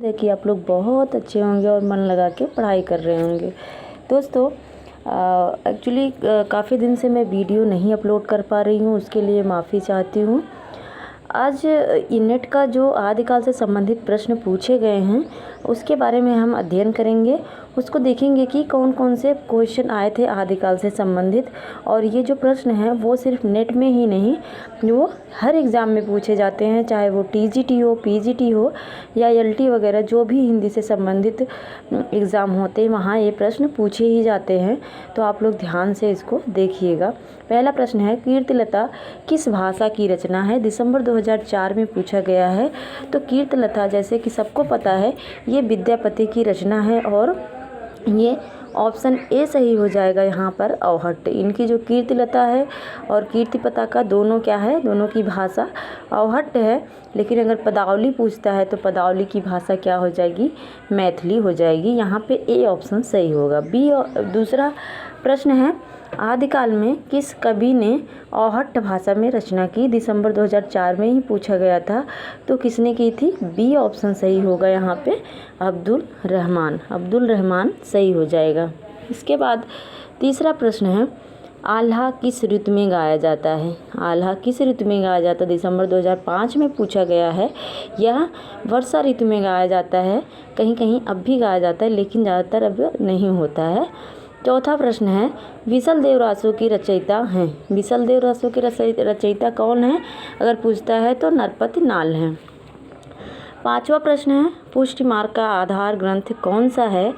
देखिए आप लोग बहुत अच्छे होंगे और मन लगा के पढ़ाई कर रहे होंगे। दोस्तों एक्चुअली काफ़ी दिन से मैं वीडियो नहीं अपलोड कर पा रही हूँ, उसके लिए माफ़ी चाहती हूँ। आज नेट का जो आदिकाल से संबंधित प्रश्न पूछे गए हैं उसके बारे में हम अध्ययन करेंगे। उसको देखेंगे कि कौन कौन से क्वेश्चन आए थे आदिकाल से संबंधित। और ये जो प्रश्न हैं वो सिर्फ नेट में ही नहीं, वो हर एग्ज़ाम में पूछे जाते हैं, चाहे वो टीजीटी हो, पीजीटी हो या एलटी वगैरह, जो भी हिंदी से संबंधित एग्ज़ाम होते हैं वहाँ ये प्रश्न पूछे ही जाते हैं। तो आप लोग ध्यान से इसको देखिएगा। पहला प्रश्न है, कीर्तिलता किस भाषा की रचना है? दिसंबर 2004 में पूछा गया है। तो कीर्तिलता जैसे कि सबको पता है ये विद्यापति की रचना है और ये ऑप्शन ए सही हो जाएगा। यहाँ पर अवहट्ट, इनकी जो कीर्तिलता है और कीर्तिपता का दोनों क्या है, दोनों की भाषा अवहट्ट है। लेकिन अगर पदावली पूछता है तो पदावली की भाषा क्या हो जाएगी, मैथिली हो जाएगी। यहाँ पे ए ऑप्शन सही होगा। बी दूसरा प्रश्न है, आदिकाल में किस कवि ने अवहट्ट भाषा में रचना की? दिसंबर 2004 में ही पूछा गया था। तो किसने की थी? बी ऑप्शन सही होगा यहाँ पे, अब्दुल रहमान। अब्दुल रहमान सही हो जाएगा। इसके बाद तीसरा प्रश्न है, आल्हा किस ऋतु में गाया जाता है? आल्हा किस ऋतु में गाया जाता है? दिसंबर 2005 में पूछा गया है। यह वर्षा ऋतु में गाया जाता है। कहीं कहीं अब भी गाया जाता है लेकिन ज़्यादातर अब नहीं होता है। चौथा प्रश्न है, विसल देव रासों की रचयिता हैं? विसल देव रासों की रचयिता कौन है अगर पूछता है तो नरपति नाल हैं। पांचवा प्रश्न है, पुष्टिमार्ग का आधार ग्रंथ कौन सा है?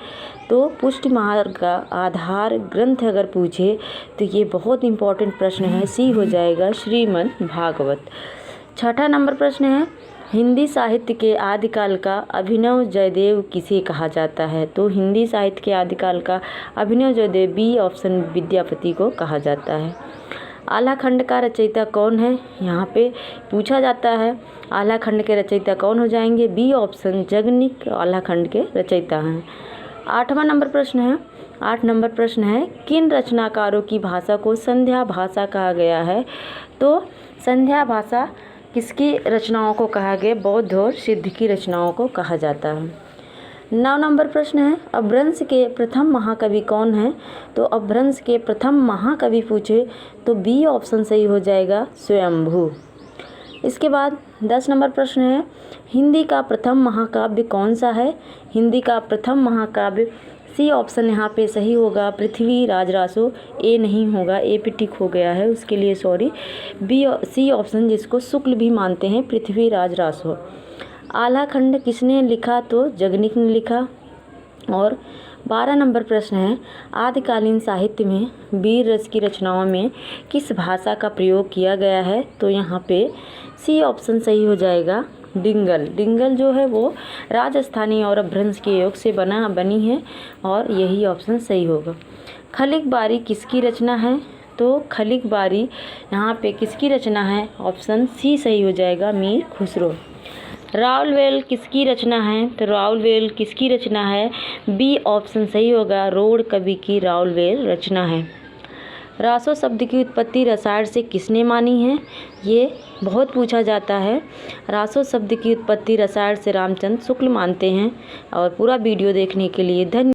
तो पुष्टिमार्ग का आधार ग्रंथ अगर पूछे तो ये बहुत इंपॉर्टेंट प्रश्न है, सी हो जाएगा श्रीमद् भागवत। छठा नंबर प्रश्न है, हिंदी साहित्य के आदिकाल का अभिनव जयदेव किसे कहा जाता है? तो हिंदी साहित्य के आदिकाल का अभिनव जयदेव, बी ऑप्शन विद्यापति को कहा जाता है। आल्हा खंड का रचयिता कौन है? यहाँ पे पूछा जाता है। आल्हा खंड के रचयिता कौन हो जाएंगे? बी ऑप्शन जगनिक आल्हा खंड के रचयिता हैं। आठवां नंबर प्रश्न है, 8 नंबर प्रश्न है, किन रचनाकारों की भाषा को संध्या भाषा कहा गया है? तो संध्या भाषा किसकी रचनाओं को कहा गया? बौद्ध और सिद्ध की रचनाओं को कहा जाता है। 9 नंबर प्रश्न है, अपभ्रंश के प्रथम महाकवि कौन है? तो अपभ्रंश के प्रथम महाकवि पूछे तो बी ऑप्शन सही हो जाएगा, स्वयंभू। इसके बाद 10 नंबर प्रश्न है, हिंदी का प्रथम महाकाव्य कौन सा है? हिंदी का प्रथम महाकाव्य, सी ऑप्शन यहाँ पे सही होगा, पृथ्वीराज रासो। ए नहीं होगा, ए पे टिक हो गया है, उसके लिए सॉरी। बी सी ऑप्शन, जिसको शुक्ल भी मानते हैं, पृथ्वीराज रासो। आल्हा खंड किसने लिखा? तो जगनिक ने लिखा। और 12 नंबर प्रश्न है, आदिकालीन साहित्य में वीर रस की रचनाओं में किस भाषा का प्रयोग किया गया है? तो यहाँ पे सी ऑप्शन सही हो जाएगा, डिंगल। डिंगल जो है वो राजस्थानी और अपभ्रंश के योग से बनी है और यही ऑप्शन सही होगा। खलिक बारी किसकी रचना है? तो खलिक बारी यहाँ पे किसकी रचना है? ऑप्शन सी सही हो जाएगा, मीर खुसरो। रावलवेल किसकी रचना है? तो रावलवेल किसकी रचना है? बी ऑप्शन सही होगा, रोड कवि की रावलवेल रचना है। रासो शब्द की उत्पत्ति रसायन से किसने मानी है? ये बहुत पूछा जाता है। रासो शब्द की उत्पत्ति रसायन से रामचंद्र शुक्ल मानते हैं। और पूरा वीडियो देखने के लिए धन्यवाद।